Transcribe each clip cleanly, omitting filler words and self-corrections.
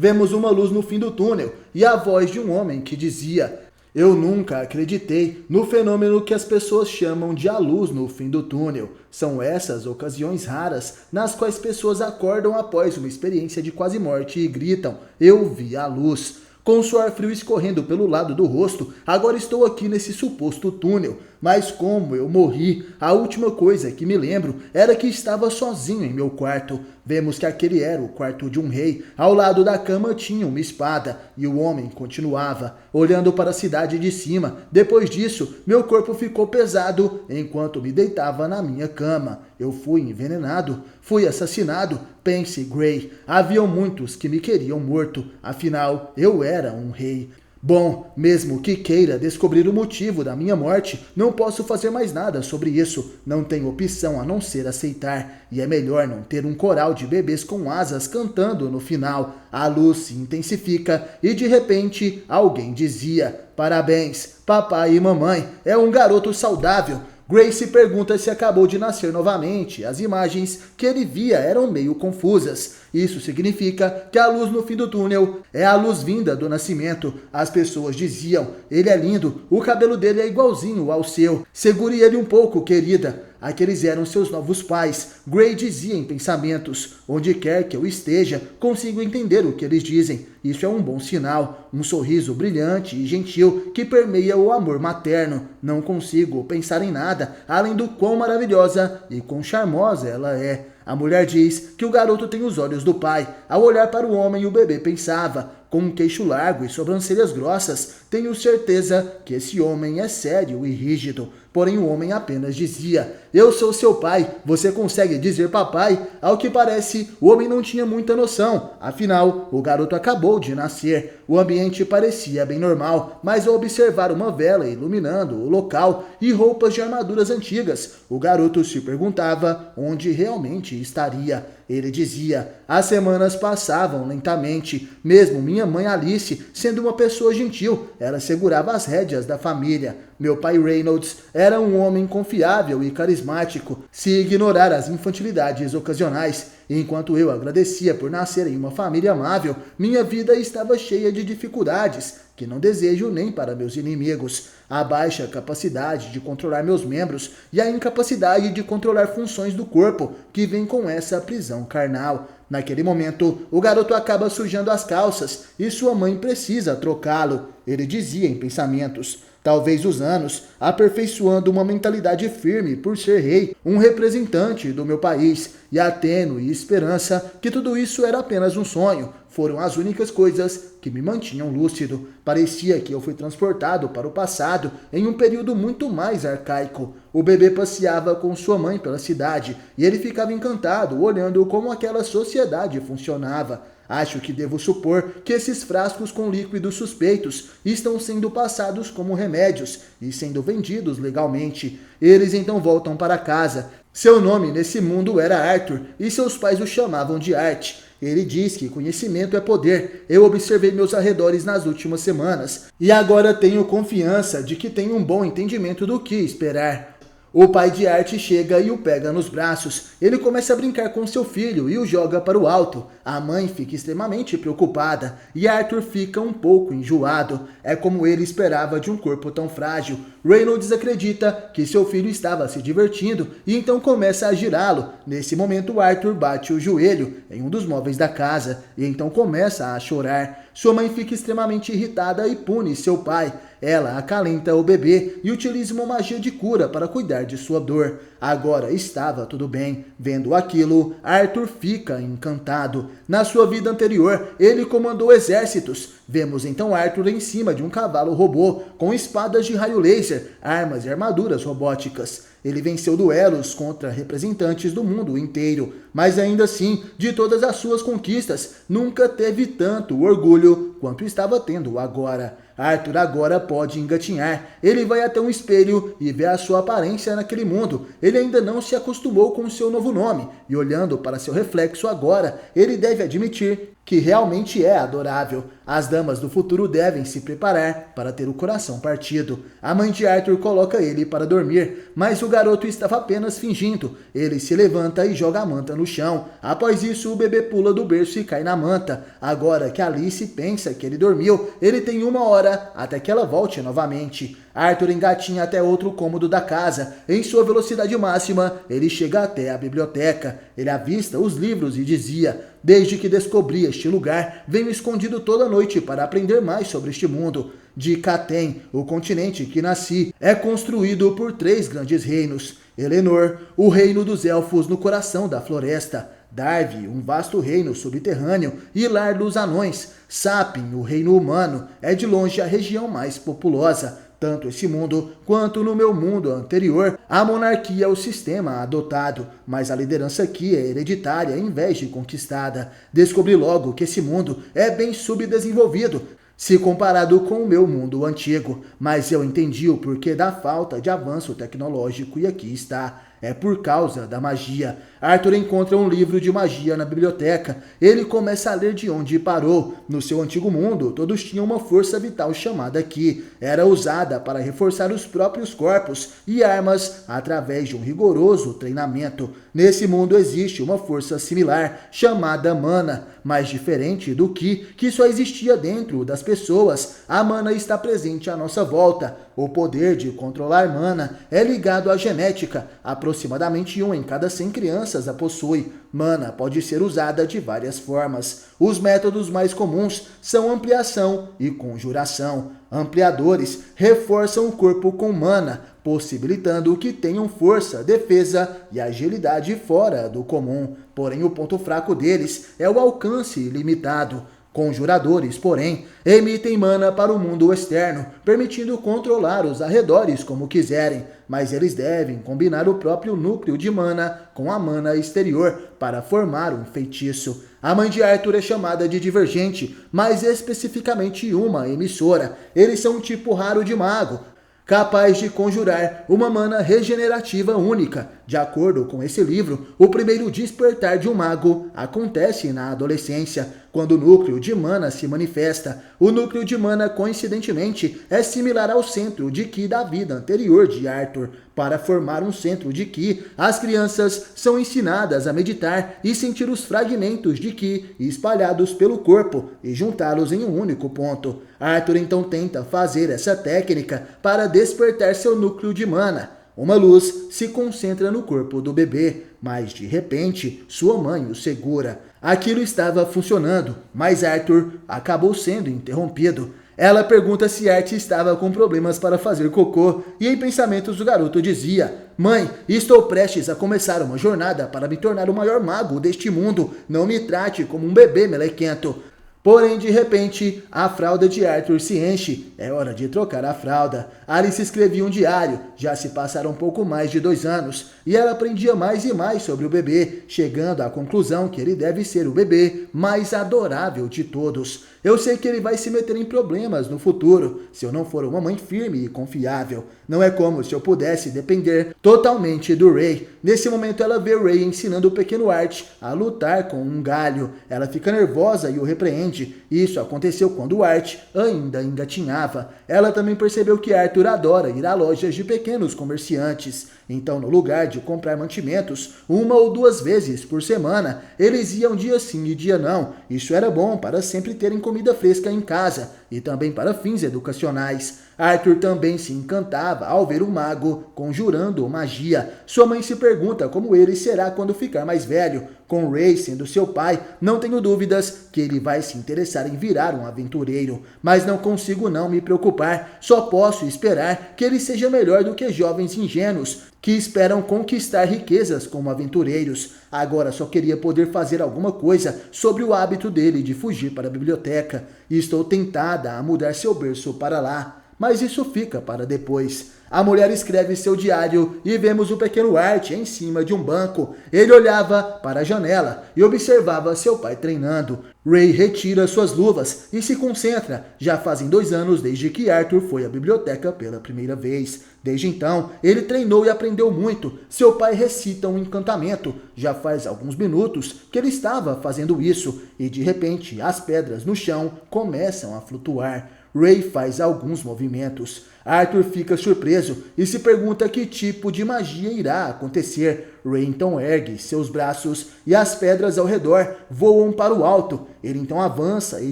Vemos uma luz no fim do túnel e a voz de um homem que dizia: eu nunca acreditei no fenômeno que as pessoas chamam de a luz no fim do túnel. São essas ocasiões raras nas quais pessoas acordam após uma experiência de quase morte e gritam: eu vi a luz. Com suor frio escorrendo pelo lado do rosto, agora estou aqui nesse suposto túnel. Mas como eu morri, a última coisa que me lembro era que estava sozinho em meu quarto. Vemos que aquele era o quarto de um rei. Ao lado da cama tinha uma espada e o homem continuava, olhando para a cidade de cima. Depois disso, meu corpo ficou pesado enquanto me deitava na minha cama. Eu fui envenenado, fui assassinado. Pense, Grey, haviam muitos que me queriam morto, afinal eu era um rei. Bom, mesmo que queira descobrir o motivo da minha morte, não posso fazer mais nada sobre isso. Não tenho opção a não ser aceitar. E é melhor não ter um coral de bebês com asas cantando no final. A luz se intensifica e de repente alguém dizia: parabéns, papai e mamãe, é um garoto saudável. Grace pergunta se acabou de nascer novamente. As imagens que ele via eram meio confusas. Isso significa que a luz no fim do túnel é a luz vinda do nascimento. As pessoas diziam: ele é lindo, o cabelo dele é igualzinho ao seu. Segure ele um pouco, querida. Aqueles eram seus novos pais. Grey dizia em pensamentos: onde quer que eu esteja, consigo entender o que eles dizem. Isso é um bom sinal. Um sorriso brilhante e gentil que permeia o amor materno. Não consigo pensar em nada além do quão maravilhosa e quão charmosa ela é. A mulher diz que o garoto tem os olhos do pai. Ao olhar para o homem, o bebê pensava: com um queixo largo e sobrancelhas grossas, tenho certeza que esse homem é sério e rígido. Porém, o homem apenas dizia: eu sou seu pai, você consegue dizer papai? Ao que parece, o homem não tinha muita noção. Afinal, o garoto acabou de nascer. O ambiente parecia bem normal, mas ao observar uma vela iluminando o local e roupas de armaduras antigas, o garoto se perguntava onde realmente estaria. Ele dizia: as semanas passavam lentamente, mesmo minha mãe Alice sendo uma pessoa gentil, ela segurava as rédeas da família. Meu pai Reynolds era um homem confiável e carismático, se ignorar as infantilidades ocasionais. Enquanto eu agradecia por nascer em uma família amável, minha vida estava cheia de dificuldades, que não desejo nem para meus inimigos. A baixa capacidade de controlar meus membros e a incapacidade de controlar funções do corpo, que vem com essa prisão carnal. Naquele momento, o garoto acaba sujando as calças e sua mãe precisa trocá-lo. Ele dizia em pensamentos: talvez os anos, aperfeiçoando uma mentalidade firme por ser rei, um representante do meu país, e a tênue esperança que tudo isso era apenas um sonho, foram as únicas coisas que me mantinham lúcido. Parecia que eu fui transportado para o passado em um período muito mais arcaico. O bebê passeava com sua mãe pela cidade e ele ficava encantado olhando como aquela sociedade funcionava. Acho que devo supor que esses frascos com líquidos suspeitos estão sendo passados como remédios e sendo vendidos legalmente. Eles então voltam para casa. Seu nome nesse mundo era Arthur e seus pais o chamavam de Art. Ele diz que conhecimento é poder. Eu observei meus arredores nas últimas semanas e agora tenho confiança de que tenho um bom entendimento do que esperar. O pai de Art chega e o pega nos braços. Ele começa a brincar com seu filho e o joga para o alto. A mãe fica extremamente preocupada e Arthur fica um pouco enjoado. É como ele esperava de um corpo tão frágil. Reynolds acredita que seu filho estava se divertindo e então começa a girá-lo. Nesse momento, Arthur bate o joelho em um dos móveis da casa e então começa a chorar. Sua mãe fica extremamente irritada e pune seu pai. Ela acalenta o bebê e utiliza uma magia de cura para cuidar de sua dor. Agora estava tudo bem. Vendo aquilo, Arthur fica encantado. Na sua vida anterior, ele comandou exércitos. Vemos então Arthur em cima de um cavalo robô, com espadas de raio laser, armas e armaduras robóticas. Ele venceu duelos contra representantes do mundo inteiro, mas ainda assim, de todas as suas conquistas, nunca teve tanto orgulho quanto estava tendo agora. Arthur agora pode engatinhar. Ele vai até um espelho e vê a sua aparência naquele mundo. Ele ainda não se acostumou com o seu novo nome. E olhando para seu reflexo agora, ele deve admitir que realmente é adorável. As damas do futuro devem se preparar para ter o coração partido. A mãe de Arthur coloca ele para dormir, mas o garoto estava apenas fingindo. Ele se levanta e joga a manta no chão. Após isso, o bebê pula do berço e cai na manta. Agora que Alice pensa que ele dormiu, ele tem 1 hora até que ela volte novamente. Arthur engatinha até outro cômodo da casa. Em sua velocidade máxima, ele chega até a biblioteca. Ele avista os livros e dizia: desde que descobri este lugar, venho escondido toda noite para aprender mais sobre este mundo. De Catem, o continente que nasci, é construído por 3 grandes reinos. Eleanor, o reino dos elfos no coração da floresta. Darvi, um vasto reino subterrâneo e lar dos anões. Sapin, o reino humano, é de longe a região mais populosa. Tanto esse mundo quanto no meu mundo anterior, a monarquia é o sistema adotado, mas a liderança aqui é hereditária em vez de conquistada. Descobri logo que esse mundo é bem subdesenvolvido, se comparado com o meu mundo antigo, mas eu entendi o porquê da falta de avanço tecnológico e aqui está. É por causa da magia. Arthur encontra um livro de magia na biblioteca. Ele começa a ler de onde parou. No seu antigo mundo, todos tinham uma força vital chamada Ki. Era usada para reforçar os próprios corpos e armas através de um rigoroso treinamento. Nesse mundo existe uma força similar, chamada Mana, mas diferente do Ki, que só existia dentro das pessoas. A Mana está presente à nossa volta. O poder de controlar Mana é ligado à genética. Aproximadamente 1 em cada 100 crianças a possui. Mana pode ser usada de várias formas. Os métodos mais comuns são ampliação e conjuração. Ampliadores reforçam o corpo com mana, possibilitando que tenham força, defesa e agilidade fora do comum. Porém, o ponto fraco deles é o alcance limitado. Conjuradores, porém, emitem mana para o mundo externo, permitindo controlar os arredores como quiserem, mas eles devem combinar o próprio núcleo de mana com a mana exterior para formar um feitiço. A mãe de Arthur é chamada de Divergente, mais especificamente uma emissora. Eles são um tipo raro de mago, capaz de conjurar uma mana regenerativa única. De acordo com esse livro, o primeiro despertar de um mago acontece na adolescência, quando o núcleo de mana se manifesta. O núcleo de mana, coincidentemente, é similar ao centro de Ki da vida anterior de Arthur. Para formar um centro de Ki, as crianças são ensinadas a meditar e sentir os fragmentos de Ki espalhados pelo corpo e juntá-los em um único ponto. Arthur então tenta fazer essa técnica para despertar seu núcleo de mana. Uma luz se concentra no corpo do bebê, mas de repente sua mãe o segura. Aquilo estava funcionando, mas Arthur acabou sendo interrompido. Ela pergunta se Art estava com problemas para fazer cocô e em pensamentos o garoto dizia: mãe, estou prestes a começar uma jornada para me tornar o maior mago deste mundo. Não me trate como um bebê melequento. Porém, de repente, a fralda de Arthur se enche. É hora de trocar a fralda. Alice escrevia um diário. Já se passaram um pouco mais de 2 anos. E ela aprendia mais e mais sobre o bebê, chegando à conclusão que ele deve ser o bebê mais adorável de todos. Eu sei que ele vai se meter em problemas no futuro, se eu não for uma mãe firme e confiável. Não é como se eu pudesse depender totalmente do Ray. Nesse momento ela vê Ray ensinando o pequeno Art a lutar com um galho. Ela fica nervosa e o repreende. Isso aconteceu quando o Art ainda engatinhava. Ela também percebeu que Arthur adora ir a lojas de pequenos comerciantes. Então, no lugar de comprar mantimentos 1 ou 2 vezes por semana, eles iam dia sim e dia não. Isso era bom para sempre terem comida fresca em casa e também para fins educacionais. Arthur também se encantava ao ver um mago conjurando magia. Sua mãe se pergunta como ele será quando ficar mais velho. Com Ray sendo seu pai, não tenho dúvidas que ele vai se interessar em virar um aventureiro. Mas não consigo não me preocupar, só posso esperar que ele seja melhor do que jovens ingênuos que esperam conquistar riquezas como aventureiros. Agora só queria poder fazer alguma coisa sobre o hábito dele de fugir para a biblioteca. E estou tentada a mudar seu berço para lá. Mas isso fica para depois. A mulher escreve seu diário e vemos o pequeno Art em cima de um banco. Ele olhava para a janela e observava seu pai treinando. Ray retira suas luvas e se concentra. Já fazem 2 anos desde que Arthur foi à biblioteca pela primeira vez. Desde então, ele treinou e aprendeu muito. Seu pai recita um encantamento. Já faz alguns minutos que ele estava fazendo isso e de repente as pedras no chão começam a flutuar. Ray faz alguns movimentos. Arthur fica surpreso e se pergunta que tipo de magia irá acontecer. Ray então ergue seus braços e as pedras ao redor voam para o alto. Ele então avança e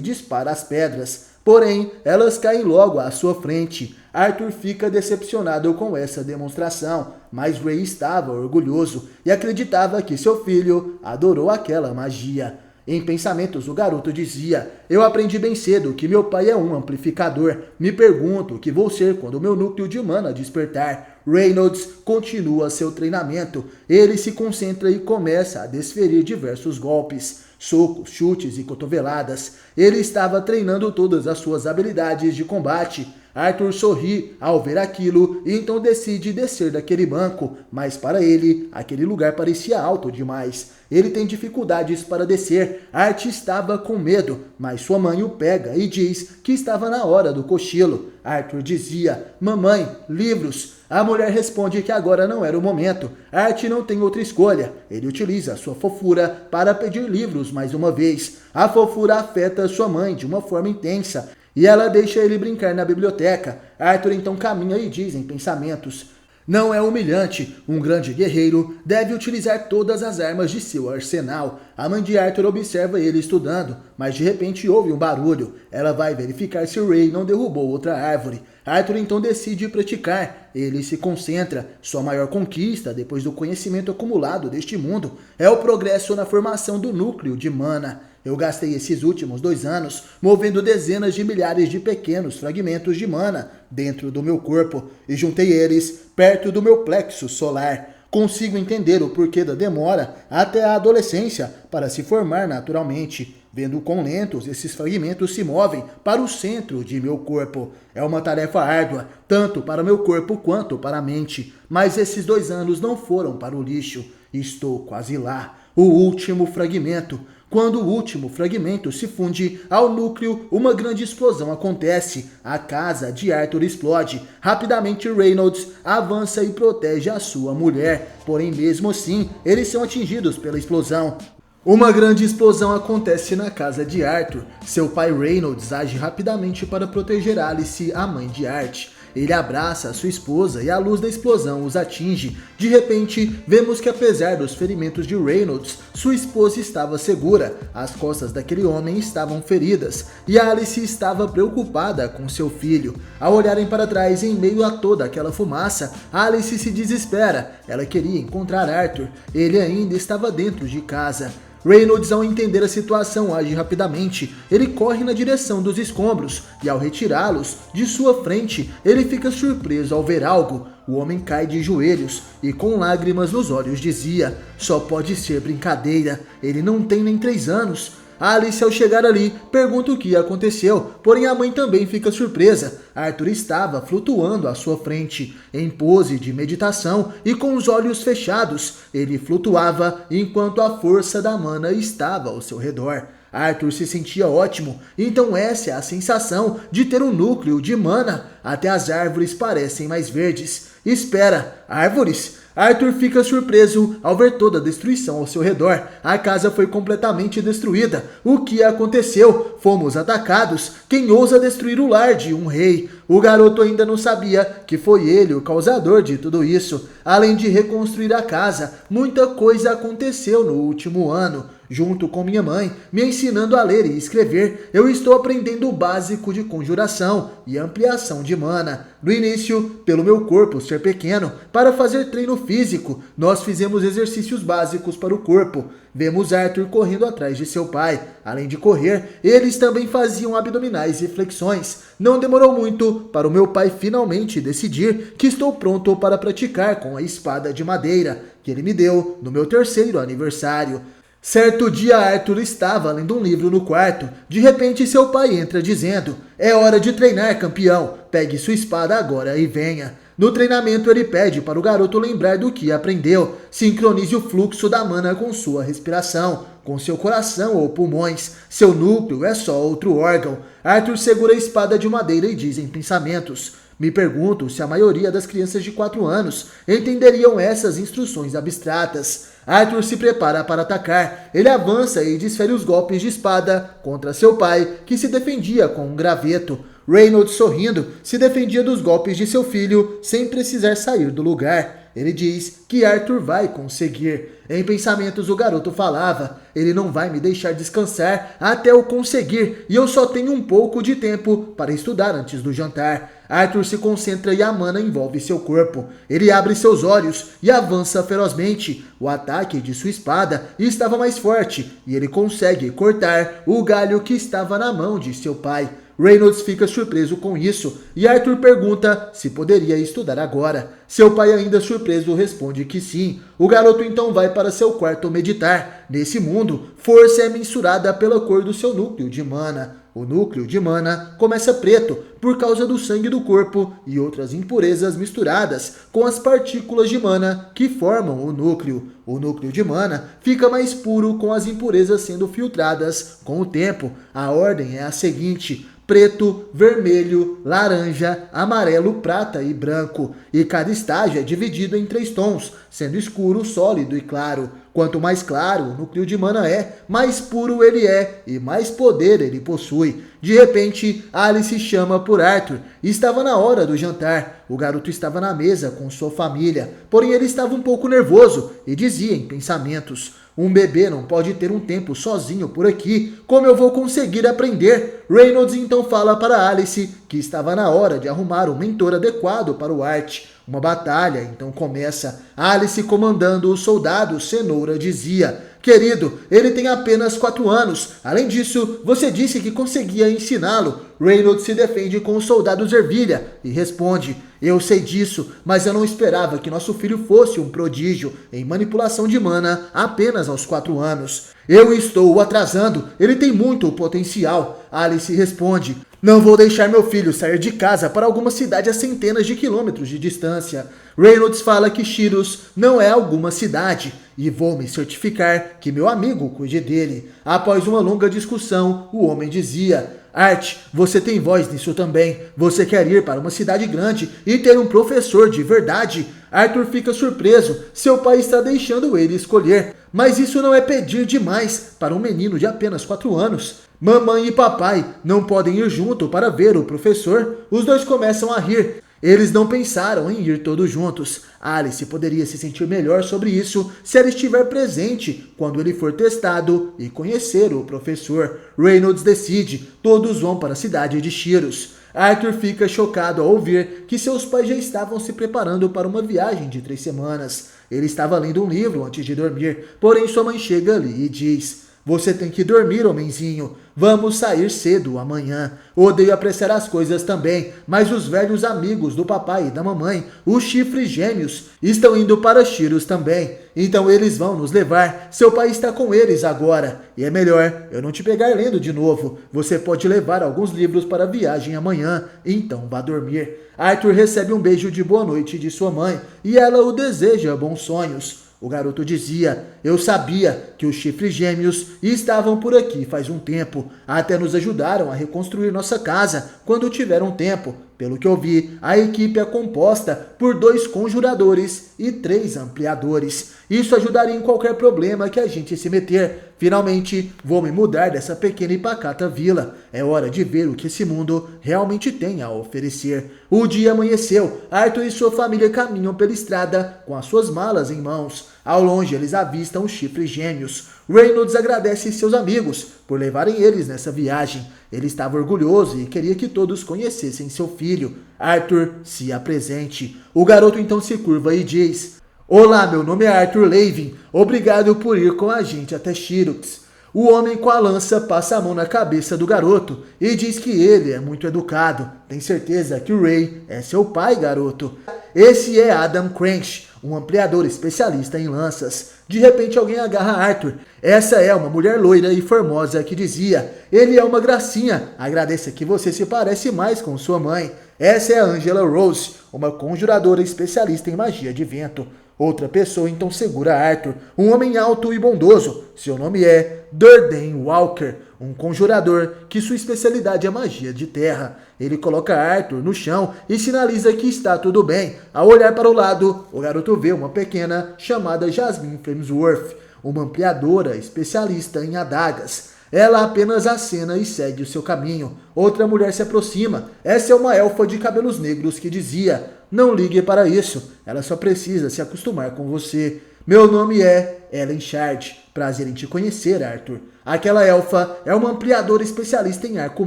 dispara as pedras. Porém, elas caem logo à sua frente. Arthur fica decepcionado com essa demonstração, mas Ray estava orgulhoso e acreditava que seu filho adorou aquela magia. Em pensamentos, o garoto dizia: eu aprendi bem cedo que meu pai é um amplificador. Me pergunto o que vou ser quando meu núcleo de mana despertar. Reynolds continua seu treinamento. Ele se concentra e começa a desferir diversos golpes, socos, chutes e cotoveladas. Ele estava treinando todas as suas habilidades de combate. Arthur sorri ao ver aquilo e então decide descer daquele banco, mas para ele, aquele lugar parecia alto demais. Ele tem dificuldades para descer. Art estava com medo, mas sua mãe o pega e diz que estava na hora do cochilo. Arthur dizia: mamãe, livros. A mulher responde que agora não era o momento. Art não tem outra escolha. Ele utiliza sua fofura para pedir livros mais uma vez. A fofura afeta sua mãe de uma forma intensa e ela deixa ele brincar na biblioteca. Arthur então caminha e diz em pensamentos: não é humilhante. Um grande guerreiro deve utilizar todas as armas de seu arsenal. A mãe de Arthur observa ele estudando, mas de repente ouve um barulho. Ela vai verificar se Ray não derrubou outra árvore. Arthur então decide praticar. Ele se concentra. Sua maior conquista, depois do conhecimento acumulado deste mundo, é o progresso na formação do núcleo de mana. Eu gastei esses últimos 2 anos movendo dezenas de milhares de pequenos fragmentos de mana dentro do meu corpo e juntei eles perto do meu plexo solar. Consigo entender o porquê da demora até a adolescência para se formar naturalmente, vendo quão lentos esses fragmentos se movem para o centro de meu corpo. É uma tarefa árdua, tanto para meu corpo quanto para a mente, mas esses 2 anos não foram para o lixo. Estou quase lá. O último fragmento. Quando o último fragmento se funde ao núcleo, uma grande explosão acontece. A casa de Arthur explode. Rapidamente, Reynolds avança e protege a sua mulher. Porém, mesmo assim, eles são atingidos pela explosão. Uma grande explosão acontece na casa de Arthur. Seu pai Reynolds age rapidamente para proteger Alice, a mãe de Art. Ele abraça a sua esposa e a luz da explosão os atinge. De repente, vemos que apesar dos ferimentos de Reynolds, sua esposa estava segura. As costas daquele homem estavam feridas e Alice estava preocupada com seu filho. Ao olharem para trás em meio a toda aquela fumaça, Alice se desespera. Ela queria encontrar Arthur. Ele ainda estava dentro de casa. Reynolds, ao entender a situação, age rapidamente. Ele corre na direção dos escombros e, ao retirá-los de sua frente, ele fica surpreso ao ver algo. O homem cai de joelhos e, com lágrimas nos olhos, dizia: só pode ser brincadeira, ele não tem nem 3 anos. Alice, ao chegar ali, pergunta o que aconteceu, porém a mãe também fica surpresa. Arthur estava flutuando à sua frente, em pose de meditação e com os olhos fechados. Ele flutuava enquanto a força da mana estava ao seu redor. Arthur se sentia ótimo, então essa é a sensação de ter um núcleo de mana. Até as árvores parecem mais verdes. Espera, árvores? Arthur fica surpreso ao ver toda a destruição ao seu redor. A casa foi completamente destruída. O que aconteceu? Fomos atacados. Quem ousa destruir o lar de um rei? O garoto ainda não sabia que foi ele o causador de tudo isso. Além de reconstruir a casa, muita coisa aconteceu no último ano. Junto com minha mãe, me ensinando a ler e escrever, eu estou aprendendo o básico de conjuração e ampliação de mana. No início, pelo meu corpo ser pequeno, para fazer treino físico, nós fizemos exercícios básicos para o corpo. Vemos Arthur correndo atrás de seu pai. Além de correr, eles também faziam abdominais e flexões. Não demorou muito para o meu pai finalmente decidir que estou pronto para praticar com a espada de madeira que ele me deu no meu 3º aniversário. Certo dia, Arthur estava lendo um livro no quarto. De repente, seu pai entra dizendo: é hora de treinar, campeão. Pegue sua espada agora e venha. No treinamento, ele pede para o garoto lembrar do que aprendeu. Sincronize o fluxo da mana com sua respiração. com seu coração ou pulmões. Seu núcleo é só outro órgão. Arthur segura a espada de madeira e diz em pensamentos: me pergunto se a maioria das crianças de 4 anos entenderiam essas instruções abstratas. Arthur se prepara para atacar. Ele avança e desfere os golpes de espada contra seu pai, que se defendia com um graveto. Reynolds, sorrindo, se defendia dos golpes de seu filho sem precisar sair do lugar. Ele diz que Arthur vai conseguir. Em pensamentos, o garoto falava: ele não vai me deixar descansar até eu conseguir, e eu só tenho um pouco de tempo para estudar antes do jantar. Arthur se concentra e a mana envolve seu corpo. Ele abre seus olhos e avança ferozmente. O ataque de sua espada estava mais forte e ele consegue cortar o galho que estava na mão de seu pai. Reynolds fica surpreso com isso e Arthur pergunta se poderia estudar agora. Seu pai, ainda surpreso, responde que sim. O garoto então vai para seu quarto meditar. Nesse mundo, força é mensurada pela cor do seu núcleo de mana. O núcleo de mana começa preto por causa do sangue do corpo e outras impurezas misturadas com as partículas de mana que formam o núcleo. O núcleo de mana fica mais puro com as impurezas sendo filtradas com o tempo. A ordem é a seguinte: preto, vermelho, laranja, amarelo, prata e branco. E cada estágio é dividido em 3 tons, sendo escuro, sólido e claro. Quanto mais claro o núcleo de mana é, mais puro ele é e mais poder ele possui. De repente, Alice chama por Arthur. Estava na hora do jantar. O garoto estava na mesa com sua família, porém ele estava um pouco nervoso e dizia em pensamentos: um bebê não pode ter um tempo sozinho por aqui. Como eu vou conseguir aprender? Reynolds então fala para Alice que estava na hora de arrumar um mentor adequado para o Art. Uma batalha então começa. Alice, comandando os soldados, Cenoura dizia: querido, ele tem apenas 4 anos. Além disso, você disse que conseguia ensiná-lo. Reynolds se defende com os soldados ervilha e responde: eu sei disso, mas eu não esperava que nosso filho fosse um prodígio em manipulação de mana apenas aos 4 anos. Eu estou o atrasando, ele tem muito potencial. Alice responde: não vou deixar meu filho sair de casa para alguma cidade a centenas de quilômetros de distância. Reynolds fala que Shiros não é alguma cidade e vou me certificar que meu amigo cuide dele. Após uma longa discussão, o homem dizia: Art, você tem voz nisso também. Você quer ir para uma cidade grande e ter um professor de verdade? Arthur fica surpreso. Seu pai está deixando ele escolher. Mas isso não é pedir demais para um menino de apenas 4 anos. Mamãe e papai não podem ir junto para ver o professor. Os dois começam a rir. Eles não pensaram em ir todos juntos. Alice poderia se sentir melhor sobre isso se ela estiver presente quando ele for testado e conhecer o professor. Reynolds decide. Todos vão para a cidade de Shiros. Arthur fica chocado ao ouvir que seus pais já estavam se preparando para uma viagem de 3 semanas. Ele estava lendo um livro antes de dormir, porém sua mãe chega ali e diz: você tem que dormir, homenzinho. Vamos sair cedo amanhã. Odeio apressar as coisas também, mas os velhos amigos do papai e da mamãe, os chifres gêmeos, estão indo para Shiros também. Então eles vão nos levar. Seu pai está com eles agora. E é melhor eu não te pegar lendo de novo. Você pode levar alguns livros para a viagem amanhã. Então vá dormir. Arthur recebe um beijo de boa noite de sua mãe e ela o deseja bons sonhos. O garoto dizia: eu sabia que os chifres gêmeos estavam por aqui faz um tempo. Até nos ajudaram a reconstruir nossa casa quando tiveram tempo. Pelo que eu vi, a equipe é composta por 2 conjuradores e 3 ampliadores. Isso ajudaria em qualquer problema que a gente se meter. Finalmente, vou me mudar dessa pequena e pacata vila. É hora de ver o que esse mundo realmente tem a oferecer. O dia amanheceu. Arthur e sua família caminham pela estrada com as suas malas em mãos. Ao longe, eles avistam os chifres gêmeos. Reynolds agradece seus amigos por levarem eles nessa viagem. Ele estava orgulhoso e queria que todos conhecessem seu filho. Arthur, se apresente. O garoto então se curva e diz: olá, meu nome é Arthur Levin. Obrigado por ir com a gente até Shiros. O homem com a lança passa a mão na cabeça do garoto e diz que ele é muito educado. Tem certeza que o Ray é seu pai, garoto? Esse é Adam Cranch, um ampliador especialista em lanças. De repente alguém agarra Arthur. Essa é uma mulher loira e formosa que dizia: ele é uma gracinha, agradeça que você se parece mais com sua mãe. Essa é a Angela Rose, uma conjuradora especialista em magia de vento. Outra pessoa então segura Arthur, um homem alto e bondoso. Seu nome é Durden Walker, um conjurador que sua especialidade é magia de terra. Ele coloca Arthur no chão e sinaliza que está tudo bem. Ao olhar para o lado, o garoto vê uma pequena chamada Jasmine Flamesworth, uma ampliadora especialista em adagas. Ela apenas acena e segue o seu caminho. Outra mulher se aproxima. Essa é uma elfa de cabelos negros que dizia: "Não ligue para isso, ela só precisa se acostumar com você. Meu nome é Ellen Shard. Prazer em te conhecer, Arthur." Aquela elfa é uma ampliadora especialista em arco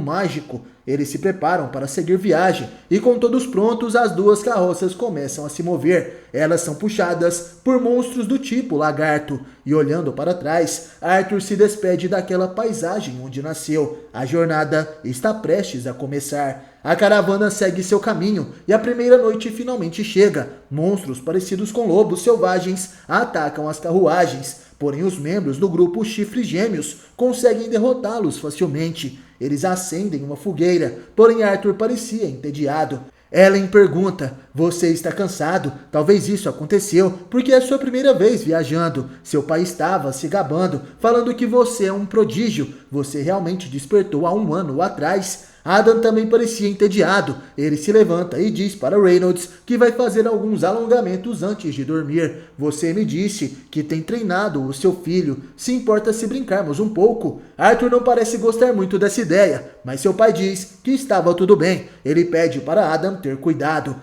mágico. Eles se preparam para seguir viagem e, com todos prontos, as duas carroças começam a se mover. Elas são puxadas por monstros do tipo lagarto. E olhando para trás, Arthur se despede daquela paisagem onde nasceu. A jornada está prestes a começar. A caravana segue seu caminho e a primeira noite finalmente chega. Monstros parecidos com lobos selvagens atacam as carruagens. Porém, os membros do grupo Chifres Gêmeos conseguem derrotá-los facilmente. Eles acendem uma fogueira, porém Arthur parecia entediado. Ellen pergunta: "Você está cansado? Talvez isso aconteceu porque é sua primeira vez viajando. Seu pai estava se gabando, falando que você é um prodígio. Você realmente despertou há 1 ano atrás." Adam também parecia entediado. Ele se levanta e diz para Reynolds que vai fazer alguns alongamentos antes de dormir. "Você me disse que tem treinado o seu filho. Se importa se brincarmos um pouco?" Arthur não parece gostar muito dessa ideia, mas seu pai diz que estava tudo bem. Ele pede para Adam ter cuidado.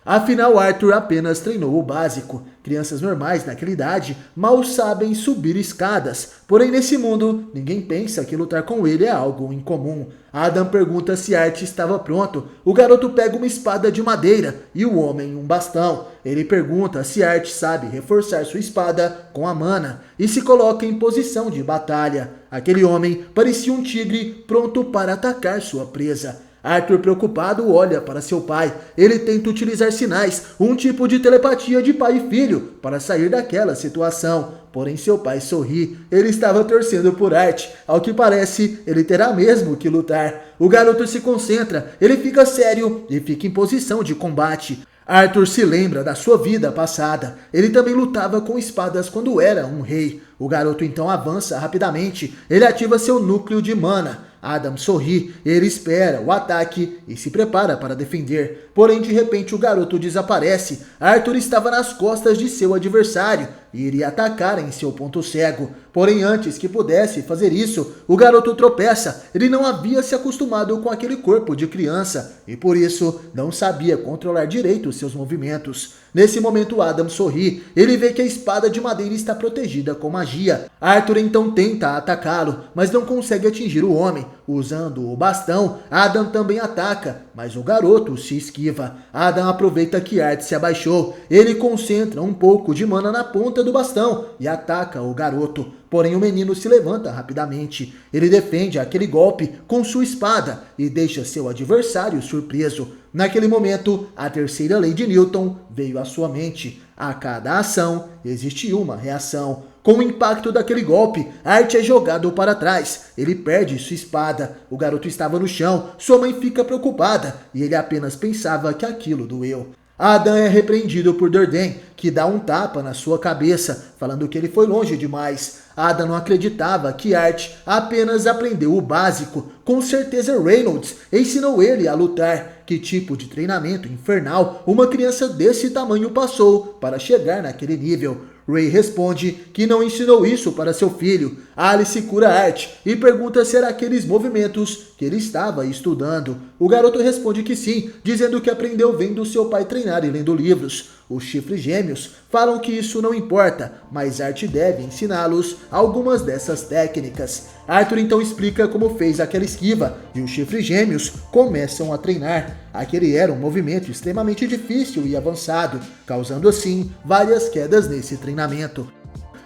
Afinal, Arthur apenas treinou o básico. Crianças normais naquela idade mal sabem subir escadas. Porém, nesse mundo, ninguém pensa que lutar com ele é algo incomum. Adam pergunta se Art estava pronto. O garoto pega uma espada de madeira e o homem um bastão. Ele pergunta se Art sabe reforçar sua espada com a mana e se coloca em posição de batalha. Aquele homem parecia um tigre pronto para atacar sua presa. Arthur, preocupado, olha para seu pai. Ele tenta utilizar sinais, um tipo de telepatia de pai e filho, para sair daquela situação. Porém, seu pai sorri. Ele estava torcendo por Art. Ao que parece, ele terá mesmo que lutar. O garoto se concentra, ele fica sério e fica em posição de combate. Arthur se lembra da sua vida passada. Ele também lutava com espadas quando era um rei. O garoto então avança rapidamente. Ele ativa seu núcleo de mana. Adam sorri, ele espera o ataque e se prepara para defender. Porém, de repente, o garoto desaparece. Arthur estava nas costas de seu adversário e iria atacar em seu ponto cego. Porém, antes que pudesse fazer isso, o garoto tropeça. Ele não havia se acostumado com aquele corpo de criança e, por isso, não sabia controlar direito seus movimentos. Nesse momento, Adam sorri. Ele vê que a espada de madeira está protegida com magia. Arthur então tenta atacá-lo, mas não consegue atingir o homem. Usando o bastão, Adam também ataca, mas o garoto se esquiva. Adam aproveita que Art se abaixou. Ele concentra um pouco de mana na ponta do bastão e ataca o garoto. Porém, o menino se levanta rapidamente. Ele defende aquele golpe com sua espada e deixa seu adversário surpreso. Naquele momento, a terceira lei de Newton veio à sua mente. A cada ação, existe uma reação. Com o impacto daquele golpe, Art é jogado para trás. Ele perde sua espada. O garoto estava no chão. Sua mãe fica preocupada e ele apenas pensava que aquilo doeu. Adam é repreendido por Durden, que dá um tapa na sua cabeça, falando que ele foi longe demais. Adam não acreditava que Art apenas aprendeu o básico. Com certeza Reynolds ensinou ele a lutar. Que tipo de treinamento infernal uma criança desse tamanho passou para chegar naquele nível? Ray responde que não ensinou isso para seu filho. Alice cura Art e pergunta se era aqueles movimentos que ele estava estudando. O garoto responde que sim, dizendo que aprendeu vendo seu pai treinar e lendo livros. Os Chifres Gêmeos falam que isso não importa, mas Art deve ensiná-los algumas dessas técnicas. Arthur então explica como fez aquela esquiva e os Chifres Gêmeos começam a treinar. Aquele era um movimento extremamente difícil e avançado, causando assim várias quedas nesse treinamento.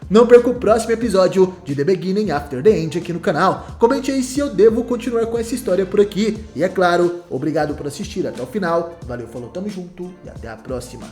Não perca o próximo episódio de The Beginning After the End aqui no canal. Comente aí se eu devo continuar com essa história por aqui. E é claro, obrigado por assistir até o final. Valeu, falou, tamo junto e até a próxima.